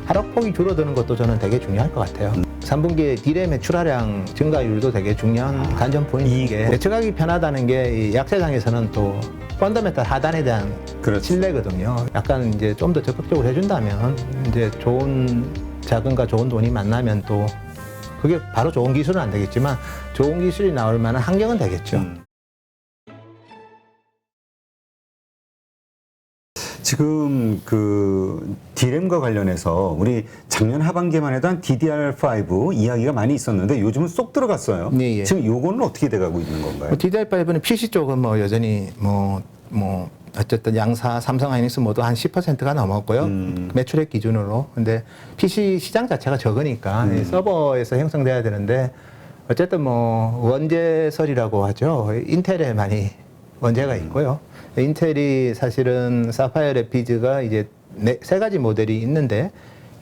하락폭이 줄어드는 것도 저는 되게 중요할 것 같아요. 3분기에 D램의 출하량 증가율도 되게 중요한 관전 포인트인 게 예측하기 편하다는 게 이 약세장에서는 또 펀더멘탈 하단에 대한 그렇죠. 신뢰거든요. 약간 이제 좀 더 적극적으로 해준다면 이제 좋은 자금과 좋은 돈이 만나면 또 그게 바로 좋은 기술은 안 되겠지만 좋은 기술이 나올 만한 환경은 되겠죠. 지금 그 D램과 관련해서 우리 작년 하반기만 해도 한 DDR5 이야기가 많이 있었는데 요즘은 쏙 들어갔어요. 네, 예. 지금 요거는 어떻게 돼가고 있는 건가요? DDR5는 PC 쪽은 뭐 여전히 어쨌든 양사, 삼성 하이닉스 모두 한 10%가 넘었고요. 매출액 기준으로. 근데 PC 시장 자체가 적으니까 이 서버에서 형성돼야 되는데 어쨌든 뭐 원재설이라고 하죠. 인텔에 많이 원재가 있고요. 인텔이 사실은 사파이어 래피즈가 이제 세 가지 모델이 있는데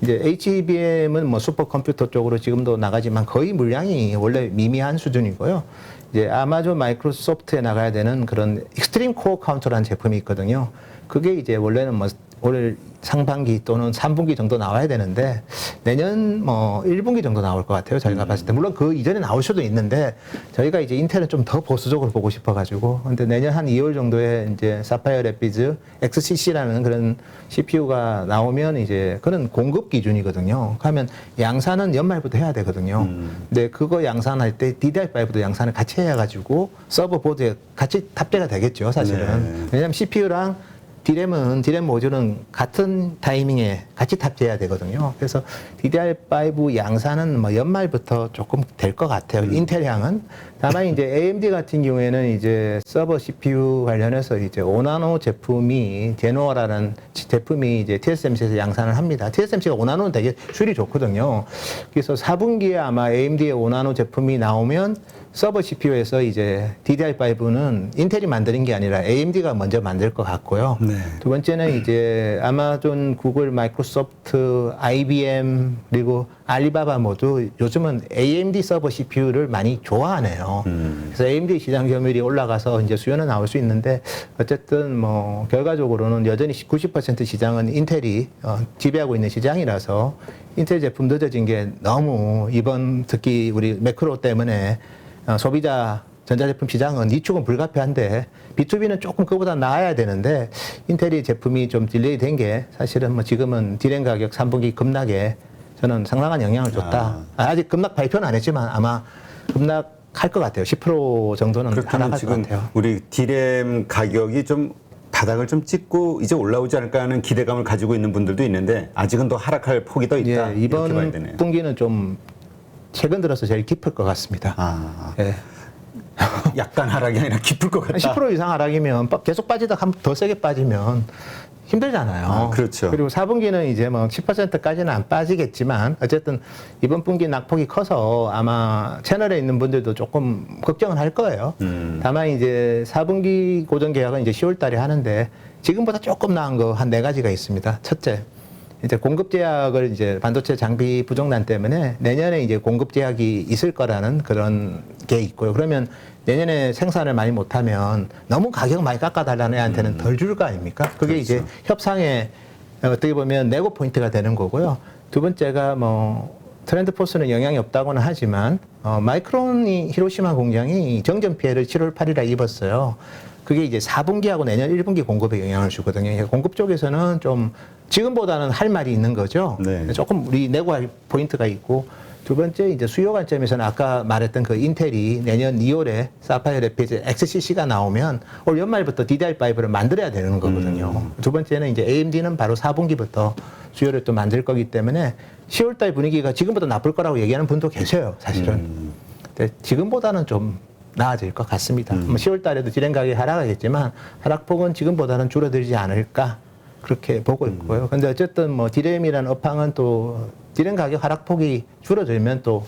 이제 HBM은 뭐 슈퍼컴퓨터 쪽으로 지금도 나가지만 거의 물량이 원래 미미한 수준이고요. 이제 아마존 마이크로소프트에 나가야 되는 그런 익스트림 코어 카운터라는 제품이 있거든요. 그게 이제 원래는 뭐 올 상반기 또는 3분기 정도 나와야 되는데 내년 뭐 1분기 정도 나올 것 같아요. 저희가 봤을 때. 물론 그 이전에 나올 수도 있는데 저희가 이제 인텔은 좀 더 보수적으로 보고 싶어 가지고. 근데 내년 한 2월 정도에 이제 사파이어 래피즈 XCC라는 그런 CPU가 나오면 이제 그런 공급 기준이거든요. 그러면 양산은 연말부터 해야 되거든요. 근데 그거 양산할 때 DDR5도 양산을 같이 해야 가지고 서버 보드에 같이 탑재가 되겠죠, 사실은. 네. 왜냐면 CPU랑 D램 모듈은 같은 타이밍에 같이 탑재해야 되거든요. 그래서 DDR5 양산은 뭐 연말부터 조금 될 것 같아요. 인텔향은. 다만 이제 AMD 같은 경우에는 이제 서버 CPU 관련해서 이제 5나노 제품이 제노어라는 제품이 이제 TSMC에서 양산을 합니다. TSMC가 5나노는 되게 수율이 좋거든요. 그래서 4분기에 아마 AMD의 5나노 제품이 나오면 서버 CPU에서 이제 DDR5는 인텔이 만드는 게 아니라 AMD가 먼저 만들 것 같고요. 네. 두 번째는 이제 아마존, 구글, 마이크로소프트, IBM 그리고 알리바바 모두 요즘은 AMD 서버 CPU를 많이 좋아하네요. 그래서 AMD 시장 점유율이 올라가서 이제 수요는 나올 수 있는데 어쨌든 뭐 결과적으로는 여전히 90% 시장은 인텔이 지배하고 있는 시장이라서 인텔 제품 늦어진 게 너무 이번 특히 우리 매크로 때문에 소비자 전자제품 시장은 이축은 불가피한데 B2B는 조금 그보다 나아야 되는데 인텔이 제품이 좀 딜레이 된 게 사실은 뭐 지금은 D램 가격 3분기 급락에 저는 상당한 영향을 줬다. 아직 급락 발표는 안 했지만 아마 급락할 것 같아요. 10% 정도는 하락할 것 지금 같아요. 우리 D램 가격이 좀 바닥을 좀 찍고 이제 올라오지 않을까 하는 기대감을 가지고 있는 분들도 있는데 아직은 더 하락할 폭이 더 있다. 예, 이렇게 봐야 이번 되네요. 분기는 좀 최근 들어서 제일 깊을 것 같습니다. 예. 약간 하락이 아니라 깊을 것 같다. 10% 이상 하락이면 계속 빠지다가 한 번 더 세게 빠지면 힘들잖아요. 그렇죠. 그리고 4분기는 이제 뭐 10%까지는 안 빠지겠지만 어쨌든 이번 분기 낙폭이 커서 아마 채널에 있는 분들도 조금 걱정은 할 거예요. 다만 이제 4분기 고정 계약은 이제 10월 달에 하는데 지금보다 조금 나은 거 한 4가지가 있습니다. 첫째, 이제 공급 제약을 이제 반도체 장비 부족난 때문에 내년에 이제 공급 제약이 있을 거라는 그런 게 있고요. 그러면 내년에 생산을 많이 못하면 너무 가격 많이 깎아달라는 애한테는 덜 줄 거 아닙니까? 그게 그렇죠. 이제 협상의 어떻게 보면 네고 포인트가 되는 거고요. 두 번째가 뭐 트렌드 포스는 영향이 없다고는 하지만 마이크론이 히로시마 공장이 정전 피해를 7월 8일에 입었어요. 그게 이제 4분기하고 내년 1분기 공급에 영향을 주거든요. 공급 쪽에서는 좀 지금보다는 할 말이 있는 거죠. 네. 조금 우리 내고할 포인트가 있고 두 번째 이제 수요 관점에서는 아까 말했던 그 인텔이 내년 2월에 사파이어 래피드 XCC가 나오면 올 연말부터 DDR5를 만들어야 되는 거거든요. 두 번째는 이제 AMD는 바로 4분기부터 수요를 또 만들 거기 때문에 10월달 분위기가 지금보다 나쁠 거라고 얘기하는 분도 계세요, 사실은. 근데 지금보다는 좀 나아질 것 같습니다. 10월 달에도 디램 가격이 하락하겠지만 하락폭은 지금보다는 줄어들지 않을까 그렇게 보고 있고요. 근데 어쨌든 뭐 디램이라는 업황은 또 디램 가격 하락폭이 줄어들면 또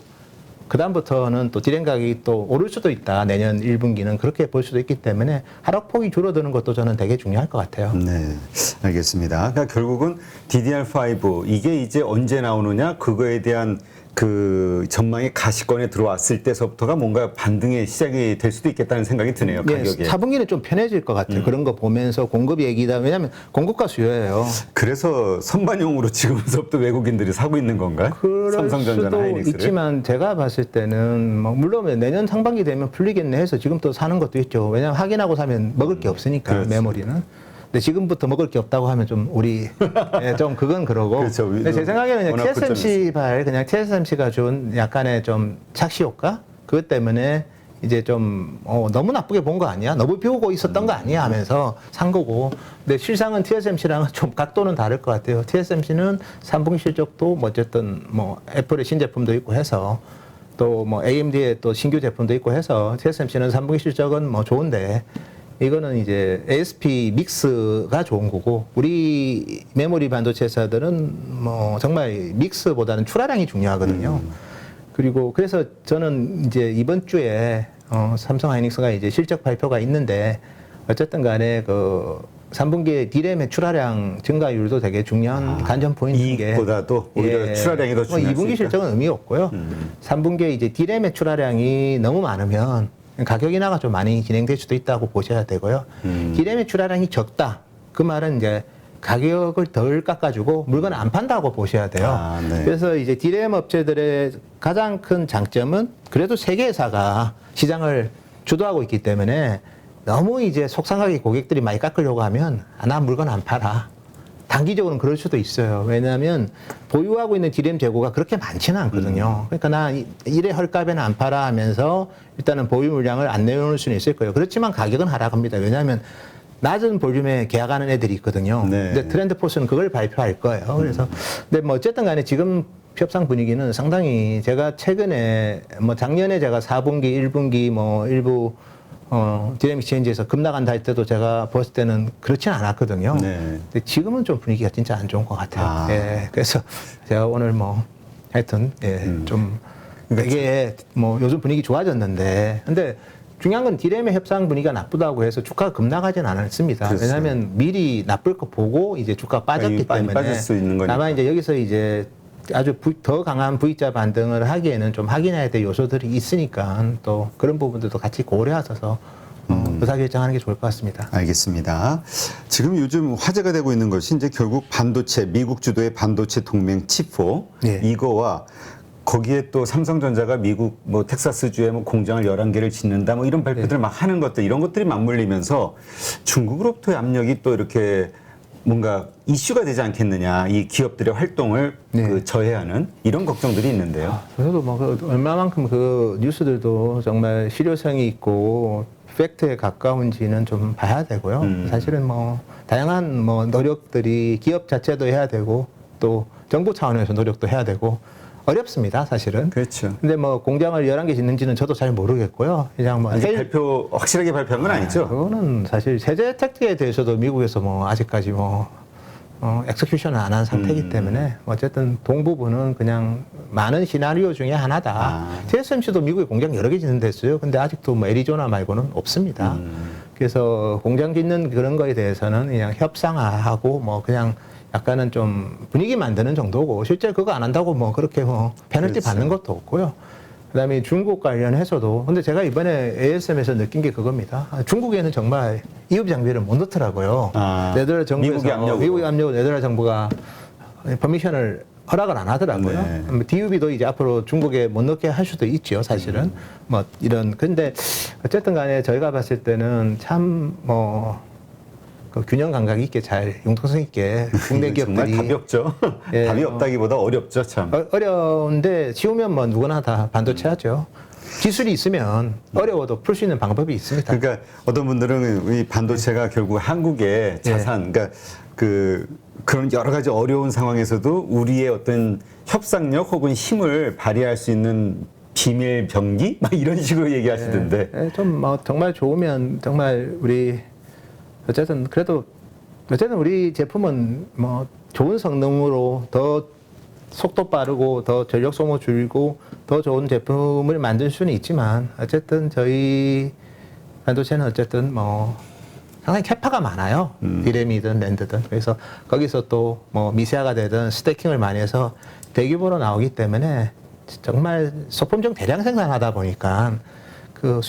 그다음부터는 또 디램 가격이 또 오를 수도 있다. 내년 1분기는 그렇게 볼 수도 있기 때문에 하락폭이 줄어드는 것도 저는 되게 중요할 것 같아요. 네, 알겠습니다. 그러니까 결국은 DDR5 이게 이제 언제 나오느냐 그거에 대한 그 전망이 가시권에 들어왔을 때서부터가 뭔가 반등의 시작이 될 수도 있겠다는 생각이 드네요. 예, 가격에. 4분기는 좀 편해질 것 같아요. 그런 거 보면서 공급 얘기다. 왜냐하면 공급과 수요예요. 그래서 선반용으로 지금부터 외국인들이 사고 있는 건가요? 그럴 삼성전자나 수도 하이닉스를? 있지만 제가 봤을 때는 뭐 물론 내년 상반기 되면 풀리겠네 해서 지금 또 사는 것도 있죠. 왜냐하면 확인하고 사면 먹을 게 없으니까 그렇죠. 메모리는. 근데 지금부터 먹을 게 없다고 하면 좀 우리 예, 좀 그건 그러고. 그렇죠. 근데 제 생각에는 그냥 워낙 고점이 TSMC 발 그냥 TSMC가 준 약간의 좀 착시 효과 그것 때문에 이제 좀 너무 나쁘게 본 거 아니야? 너무 비우고 있었던 거 아니야? 하면서 산 거고. 근데 실상은 TSMC랑은 좀 각도는 다를 것 같아요. TSMC는 3분기 실적도 뭐 어쨌든 뭐 애플의 신제품도 있고 해서 또 뭐 AMD의 또 신규 제품도 있고 해서 TSMC는 3분기 실적은 뭐 좋은데 이거는 이제 ASP 믹스가 좋은 거고 우리 메모리 반도체 회사들은 뭐 정말 믹스보다는 출하량이 중요하거든요. 그리고 그래서 저는 이제 이번 주에 삼성 하이닉스가 이제 실적 발표가 있는데 어쨌든 간에 그 3분기에 D램의 출하량 증가율도 되게 중요한 관전 포인트인 게 이익보다도 오히려 출하량이 더 중요하니까. 2분기 실적은 의미 없고요. 3분기에 이제 D램의 출하량이 너무 많으면 가격 인하가 좀 많이 진행될 수도 있다고 보셔야 되고요. D램의 출하량이 적다. 그 말은 이제 가격을 덜 깎아주고 물건을 안 판다고 보셔야 돼요. 아, 네. 그래서 이제 D램 업체들의 가장 큰 장점은 그래도 세계 회사가 시장을 주도하고 있기 때문에 너무 이제 속상하게 고객들이 많이 깎으려고 하면 나 물건 안 팔아. 단기적으로는 그럴 수도 있어요. 왜냐하면 보유하고 있는 D램 재고가 그렇게 많지는 않거든요. 그러니까 나 이래 헐값에는 안 팔아 하면서 일단은 보유 물량을 안 내놓을 수는 있을 거예요. 그렇지만 가격은 하락합니다. 왜냐하면 낮은 볼륨에 계약하는 애들이 있거든요. 네. 근데 트렌드 포스는 그걸 발표할 거예요. 그래서 근데 뭐 어쨌든 간에 지금 협상 분위기는 상당히 제가 최근에 뭐 작년에 제가 4분기, 1분기 뭐 일부 디램 익스체인지에서 급락한다 할 때도 제가 봤을 때는 그렇진 않았거든요. 네. 근데 지금은 좀 분위기가 진짜 안 좋은 것 같아요. 아. 예. 그래서 제가 오늘 뭐 하여튼 좀 되게 뭐 요즘 분위기 좋아졌는데 근데 중요한 건 D램의 협상 분위기가 나쁘다고 해서 주가가 급락하진 않았습니다. 그렇죠. 왜냐하면 미리 나쁠 거 보고 이제 주가가 빠졌기 많이 때문에 빠질 수 있는 거니까. 다만 이제 여기서 이제 아주 더 강한 V자 반등을 하기에는 좀 확인해야 될 요소들이 있으니까 또 그런 부분들도 같이 고려하셔서 의사결정하는 게 좋을 것 같습니다. 알겠습니다. 지금 요즘 화제가 되고 있는 것이 이제 결국 반도체, 미국 주도의 반도체 동맹 칩4 예. 이거와 거기에 또 삼성전자가 미국 뭐 텍사스주에 뭐 공장을 11개를 짓는다 뭐 이런 발표들 막 하는 것들 이런 것들이 맞물리면서 중국으로부터의 압력이 또 이렇게 뭔가 이슈가 되지 않겠느냐 이 기업들의 활동을 네. 그 저해하는 이런 걱정들이 있는데요. 저도 뭐 얼마만큼 그 뉴스들도 정말 실효성이 있고 팩트에 가까운지는 좀 봐야 되고요. 사실은 뭐 다양한 뭐 노력들이 기업 자체도 해야 되고 또 정부 차원에서 노력도 해야 되고 어렵습니다, 사실은. 그렇죠. 근데 뭐 공장을 11개 짓는지는 저도 잘 모르겠고요. 그냥 뭐 아직 확실하게 발표한 건 아니죠. 그거는 사실 세제 혜택에 대해서도 미국에서 뭐 아직까지 뭐 엑스큐션을 안 한 상태이기 때문에 어쨌든 동부분은 그냥 많은 시나리오 중에 하나다. TSMC도 미국에 공장 여러 개 짓는 데 있어요. 근데 아직도 뭐 애리조나 말고는 없습니다. 그래서 공장 짓는 그런 거에 대해서는 그냥 협상하고 뭐 그냥 약간은 좀 분위기 만드는 정도고 실제 그거 안 한다고 뭐 그렇게 뭐 페널티 그렇죠. 받는 것도 없고요. 그다음에 중국 관련해서도 근데 제가 이번에 ASM에서 느낀 게 그겁니다. 중국에는 정말 이업 장비를 못 넣더라고요. 네덜란드 정부에서 미국의 압력으로 네덜란드 정부가 퍼미션을 허락을 안 하더라고요. 네. DUB도 이제 앞으로 중국에 못 넣게 할 수도 있죠, 사실은. 뭐 이런 근데 어쨌든 간에 저희가 봤을 때는 참 뭐 그 균형 감각 있게 잘 융통성 있게 국내 기업들이 정말 답이 없죠. 예, 답이 없다기보다 어렵죠, 참. 어려운데 쉬우면 뭐 누구나 다 반도체 하죠. 기술이 있으면 어려워도 풀 수 있는 방법이 있습니다. 그러니까 어떤 분들은 이 반도체가 결국 한국의 자산, 그러니까 그런 여러 가지 어려운 상황에서도 우리의 어떤 협상력 혹은 힘을 발휘할 수 있는 비밀 병기? 막 이런 식으로 얘기하시던데. 좀 뭐 정말 좋으면 정말 우리 어쨌든 그래도 어쨌든 우리 제품은 뭐 좋은 성능으로 더 속도 빠르고 더 전력 소모 줄이고 더 좋은 제품을 만들 수는 있지만 어쨌든 저희 반도체는 어쨌든 뭐 상당히 캐파가 많아요. 디램이든 랜드든. 그래서 거기서 또 뭐 미세화가 되든 스태킹을 많이 해서 대규모로 나오기 때문에 정말 소품종 대량 생산하다 보니까 그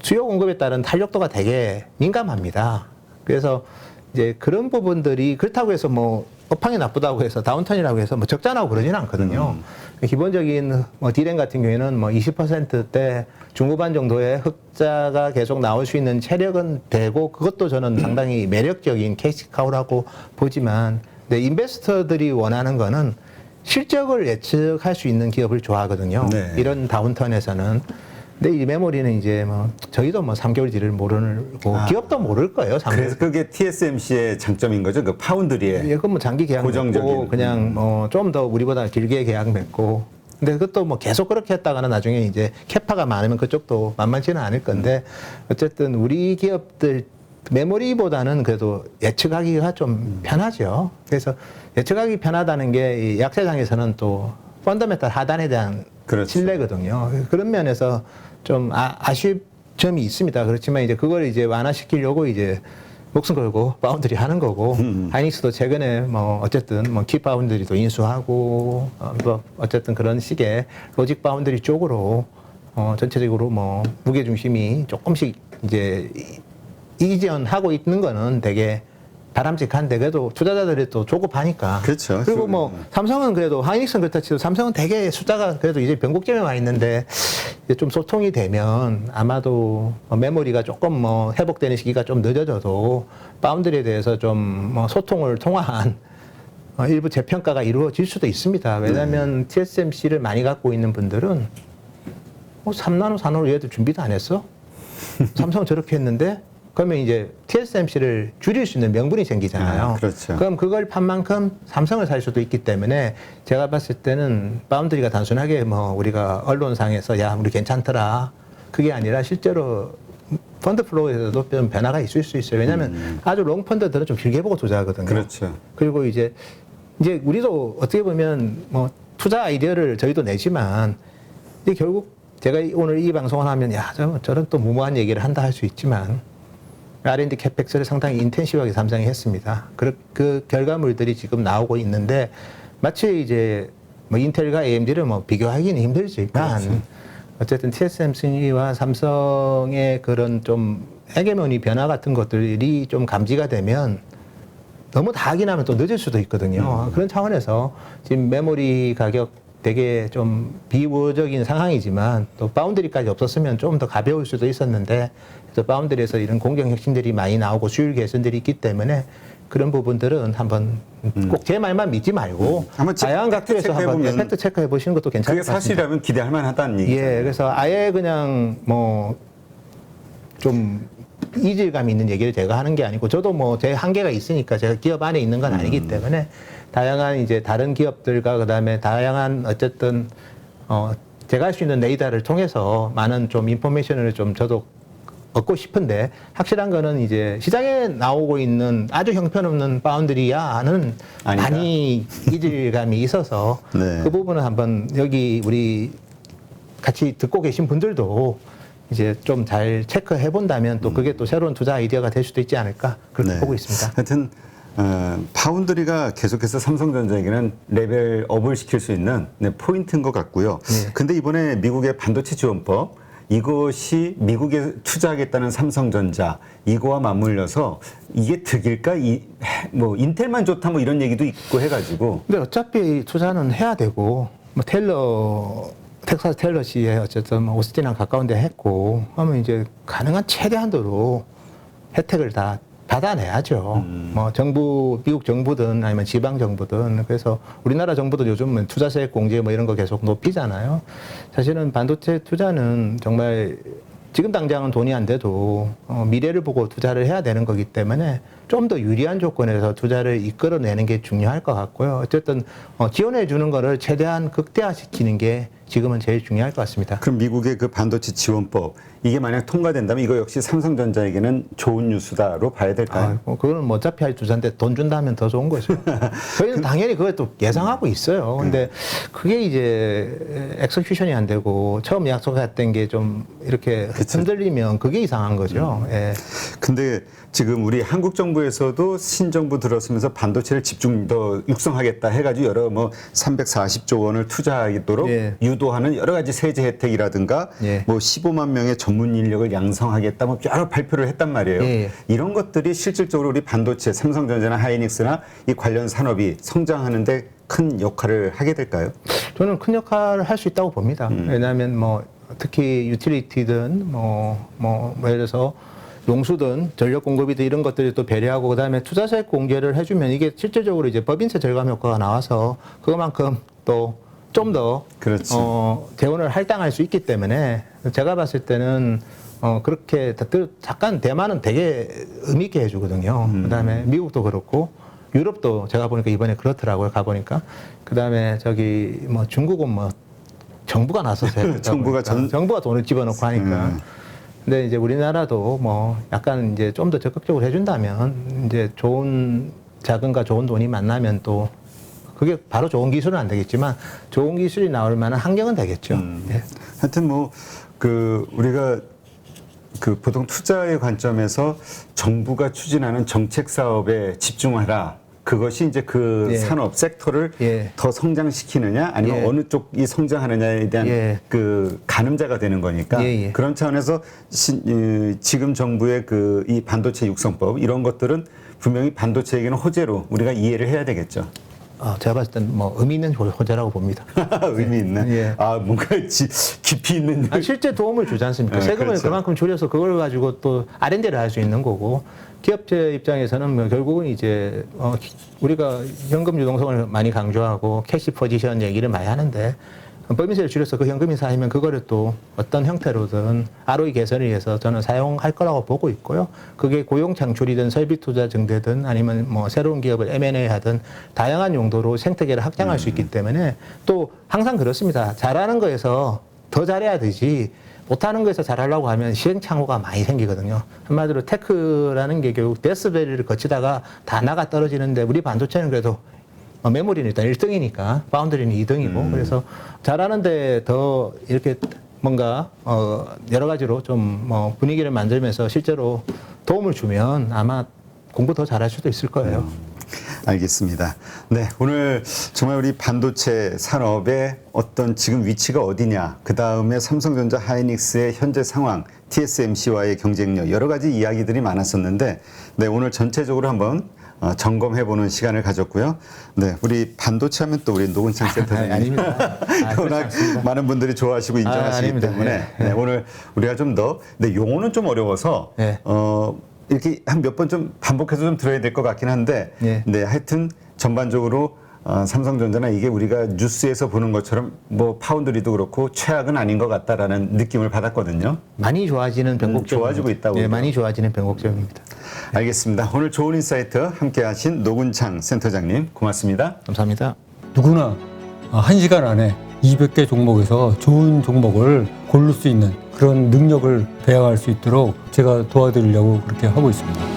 수요 공급에 따른 탄력도가 되게 민감합니다. 그래서 이제 그런 부분들이 그렇다고 해서 뭐 업황이 나쁘다고 해서 다운턴이라고 해서 뭐 적자나고 그러지는 않거든요. 기본적인 뭐 디램 같은 경우에는 뭐 20%대 중후반 정도의 흑자가 계속 나올 수 있는 체력은 되고 그것도 저는 상당히 매력적인 캐시카우라고 보지만 근데 인베스터들이 원하는 거는 실적을 예측할 수 있는 기업을 좋아하거든요. 네. 이런 다운턴에서는. 근데 이 메모리는 이제 뭐 저희도 뭐 3개월 뒤를 모르고 기업도 모를 거예요. 3개월. 그래서 그게 TSMC의 장점인 거죠. 그 파운드리의. 예, 그건 뭐 장기 계약 고정적인. 맺고 그냥 뭐 좀 더 우리보다 길게 계약 맺고. 근데 그것도 뭐 계속 그렇게 했다가는 나중에 이제 캐파가 많으면 그쪽도 만만치는 않을 건데 어쨌든 우리 기업들 메모리보다는 그래도 예측하기가 좀 편하죠. 그래서 예측하기 편하다는 게 이 약세장에서는 또 펀더멘탈 하단에 대한 그렇죠. 신뢰거든요. 그런 면에서 좀 아쉬운 점이 있습니다. 그렇지만 이제 그걸 이제 완화시키려고 이제 목숨 걸고 바운드리 하는 거고 하이닉스도 최근에 뭐 어쨌든 뭐 키 바운드리도 인수하고 뭐 어쨌든 그런 식의 로직 바운드리 쪽으로 전체적으로 뭐 무게 중심이 조금씩 이제 이전하고 있는 거는 되게 바람직한데 그래도 투자자들이 또 조급하니까. 그렇죠. 그리고 뭐 삼성은 그래도 하이닉스는 그렇다 치도 삼성은 되게 숫자가 그래도 이제 변곡점에 와 있는데 이제 좀 소통이 되면 아마도 메모리가 조금 뭐 회복되는 시기가 좀 늦어져도 바운드리에 대해서 좀 뭐 소통을 통한 일부 재평가가 이루어질 수도 있습니다. 왜냐하면 TSMC를 많이 갖고 있는 분들은 3나노, 4나노 얘들 준비도 안 했어? 삼성은 저렇게 했는데 그러면 이제 TSMC를 줄일 수 있는 명분이 생기잖아요. 그렇죠. 그럼 그걸 판 만큼 삼성을 살 수도 있기 때문에 제가 봤을 때는 바운드리가 단순하게 뭐 우리가 언론상에서 야, 우리 괜찮더라. 그게 아니라 실제로 펀드 플로우에서도 좀 변화가 있을 수 있어요. 왜냐하면 아주 롱 펀드들은 좀 길게 보고 투자하거든요. 그렇죠. 그리고 이제 우리도 어떻게 보면 뭐 투자 아이디어를 저희도 내지만 이제 결국 제가 오늘 이 방송을 하면 야, 저런 또 무모한 얘기를 한다 할 수 있지만 R&D 캐펙스를 상당히 인텐시브하게 삼성이 했습니다. 그 결과물들이 지금 나오고 있는데 마치 이제 뭐 인텔과 AMD를 뭐 비교하기는 힘들지만 그렇죠. 어쨌든 TSMC와 삼성의 그런 좀 헤게모니 변화 같은 것들이 좀 감지가 되면 너무 다 확인하면 또 늦을 수도 있거든요. 그런 차원에서 지금 메모리 가격 되게 좀 비우호적인 상황이지만 또 바운드리까지 없었으면 좀 더 가벼울 수도 있었는데 또 바운드리에서 이런 공정 혁신들이 많이 나오고 수율 개선들이 있기 때문에 그런 부분들은 한번 꼭 제 말만 믿지 말고 한번 다양한 각도에서 한번 체크해보면 팩트 체크해 보시는 것도 괜찮을 그게 것 같습니다. 사실이라면 기대할 만하다는 얘기죠. 예, 그래서 아예 그냥 뭐 좀 이질감 있는 얘기를 제가 하는 게 아니고 저도 뭐 제 한계가 있으니까 제가 기업 안에 있는 건 아니기 때문에 다양한 이제 다른 기업들과 그다음에 다양한 어쨌든 제가 할 수 있는 레이더를 통해서 많은 좀 인포메이션을 좀 저도 얻고 싶은데 확실한 거는 이제 시장에 나오고 있는 아주 형편없는 바운드리야는 아니다. 많이 이질감이 있어서 네. 그 부분은 한번 여기 우리 같이 듣고 계신 분들도 이제 좀 잘 체크해 본다면 또 그게 또 새로운 투자 아이디어가 될 수도 있지 않을까 그렇게 네. 보고 있습니다. 하여튼 파운드리가 계속해서 삼성전자에게는 레벨업을 시킬 수 있는 포인트인 것 같고요. 네. 근데 이번에 미국의 반도체 지원법 이것이 미국에 투자하겠다는 삼성전자 이거와 맞물려서 이게 득일까? 뭐 인텔만 좋다 뭐 이런 얘기도 있고 해가지고. 근데 어차피 투자는 해야 되고 뭐 텍사스 텔러시에 어쨌든 뭐 오스틴이랑 가까운 데 했고 하면 이제 가능한 최대한도로 혜택을 다 받아내야죠. 뭐 미국 정부든 아니면 지방 정부든 그래서 우리나라 정부도 요즘은 투자세액 공제 뭐 이런 거 계속 높이잖아요. 사실은 반도체 투자는 정말 지금 당장은 돈이 안 돼도 미래를 보고 투자를 해야 되는 거기 때문에 좀 더 유리한 조건에서 투자를 이끌어내는 게 중요할 것 같고요. 어쨌든 지원해 주는 거를 최대한 극대화시키는 게 지금은 제일 중요할 것 같습니다. 그럼 미국의 그 반도체 지원법 이게 만약 통과된다면 이거 역시 삼성전자에게는 좋은 뉴스다로 봐야 될까요? 그거는 뭐 어차피 할 투자인데 돈 준다면 더 좋은 거죠. 저희는 당연히 그걸 또 예상하고 있어요. 근데 그게 이제 엑스큐션이 안 되고 처음 약속했던 게 좀 이렇게 흔들리면 그게 이상한 거죠. 예. 근데 지금 우리 한국 정부에서도 신정부 들어서면서 반도체를 집중 더 육성하겠다 해가지고 여러 뭐 340조 원을 투자하도록 예. 유도하는 여러 가지 세제 혜택이라든가 예. 뭐 15만 명의 전문 인력을 양성하겠다 뭐 여러 발표를 했단 말이에요. 예. 이런 것들이 실질적으로 우리 반도체, 삼성전자나 하이닉스나 이 관련 산업이 성장하는데 큰 역할을 하게 될까요? 저는 큰 역할을 할 수 있다고 봅니다. 왜냐하면 뭐 특히 유틸리티든 뭐 예를 들어서 용수든 전력 공급이든 이런 것들이 또 배려하고 그다음에 투자세액 공개를 해주면 이게 실질적으로 이제 법인세 절감 효과가 나와서 그만큼 또 좀 더 그렇지. 재원을 할당할 수 있기 때문에 제가 봤을 때는 그렇게 잠깐 대만은 되게 의미 있게 해주거든요. 그다음에 미국도 그렇고 유럽도 제가 보니까 이번에 그렇더라고요. 가보니까 그다음에 저기 뭐 중국은 뭐 정부가 나서서 해야 정부가 정부가 돈을 집어넣고 하니까. 근데 이제 우리나라도 뭐 약간 이제 좀 더 적극적으로 해준다면 이제 좋은 자금과 좋은 돈이 만나면 또 그게 바로 좋은 기술은 안 되겠지만 좋은 기술이 나올 만한 환경은 되겠죠. 예. 하여튼 뭐 그 우리가 그 보통 투자의 관점에서 정부가 추진하는 정책 사업에 집중하라. 그것이 이제 그 예. 산업 섹터를 예. 더 성장시키느냐 아니면 예. 어느 쪽이 성장하느냐에 대한 예. 그 가늠자가 되는 거니까 예, 예. 그런 차원에서 지금 정부의 그 이 반도체 육성법 이런 것들은 분명히 반도체에게는 호재로 우리가 이해를 해야 되겠죠. 제가 봤을 땐 뭐 의미 있는 호재라고 봅니다. 의미 있는. 예. 아 뭔가 깊이 있는. 실제 도움을 주지 않습니까? 네, 세금을 그렇죠. 그만큼 줄여서 그걸 가지고 또 R&D를 할 수 있는 거고 기업체 입장에서는 뭐 결국은 이제 우리가 현금 유동성을 많이 강조하고 캐시 포지션 얘기를 많이 하는데 법인세를 줄여서 그 현금이 쌓이면 그거를 또 어떤 형태로든 ROE 개선을 위해서 저는 사용할 거라고 보고 있고요. 그게 고용 창출이든 설비 투자 증대든 아니면 뭐 새로운 기업을 M&A 하든 다양한 용도로 생태계를 확장할 수 있기 때문에 또 항상 그렇습니다. 잘하는 거에서 더 잘해야 되지 못하는 거에서 잘하려고 하면 시행착오가 많이 생기거든요. 한마디로 테크라는 게 결국 데스밸리를 거치다가 다 나가 떨어지는데 우리 반도체는 그래도 메모리는 일단 1등이니까 바운드리는 2등이고 그래서 잘하는데 더 이렇게 뭔가 여러 가지로 좀 뭐 분위기를 만들면서 실제로 도움을 주면 아마 공부 더 잘할 수도 있을 거예요. 알겠습니다. 네, 오늘 정말 우리 반도체 산업의 어떤 지금 위치가 어디냐, 그 다음에 삼성전자 하이닉스의 현재 상황, TSMC와의 경쟁력, 여러 가지 이야기들이 많았었는데, 네, 오늘 전체적으로 한번 점검해보는 시간을 가졌고요. 네, 우리 반도체 하면 또 우리 노근창 센터장님. 아닙니다. 워낙 많은 분들이 좋아하시고 인정하시기 아닙니다. 때문에 네. 네, 오늘 우리가 좀 더, 네, 용어는 좀 어려워서, 네. 이렇게 한 몇 번 좀 반복해서 좀 들어야 될 것 같긴 한데, 네. 네, 하여튼 전반적으로 삼성전자나 이게 우리가 뉴스에서 보는 것처럼 뭐 파운드리도 그렇고 최악은 아닌 것 같다라는 느낌을 받았거든요. 많이 좋아지는 변곡점. 좋아지고 있다고. 네, 많이 좋아지는 변곡점입니다. 알겠습니다. 오늘 좋은 인사이트 함께하신 노근창 센터장님 고맙습니다. 감사합니다. 누구나 1시간 안에 200개 종목에서 좋은 종목을 고를 수 있는 그런 능력을 배양할 수 있도록 제가 도와드리려고 그렇게 하고 있습니다.